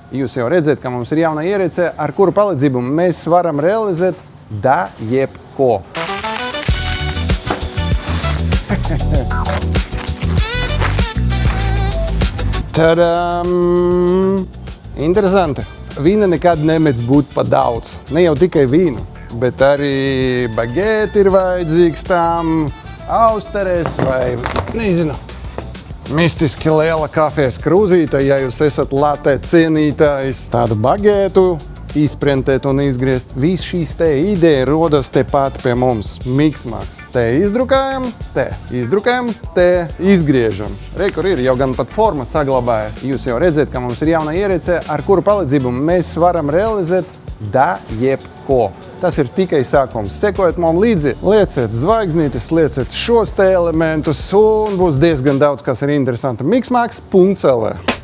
Jūs jau redzat, ka mums ir jauna ierīce, ar kuru palīdzību mēs varam realizēt jebko. Tadam! Interesanti. Vīna nekad nemēdz būt pa daudz. Ne jau tikai vīnu, bet arī bagēti ir vajadzīgs tam, austeres vai, nezinu, mistiski liela kafijas krūzīte, ja jūs esat latē cienītājs. Tādu bagētu izprintēt un izgriezt. Viss šīs te ideja rodas tepat pie mums. Miksmaks. Te izdrukājam, te izgriežam. Re, kur ir, jau gan pat forma saglabājas. Jūs jau redzat, ka mums ir jauna ierīce, ar kuru palīdzību mēs varam realizēt jebko. Tas ir tikai sākums. Sekojiet mums līdzi, lieciet zvaigznītes, lieciet šos te elementus un būs diezgan daudz, kas ir interesanti. Miksmaks.lv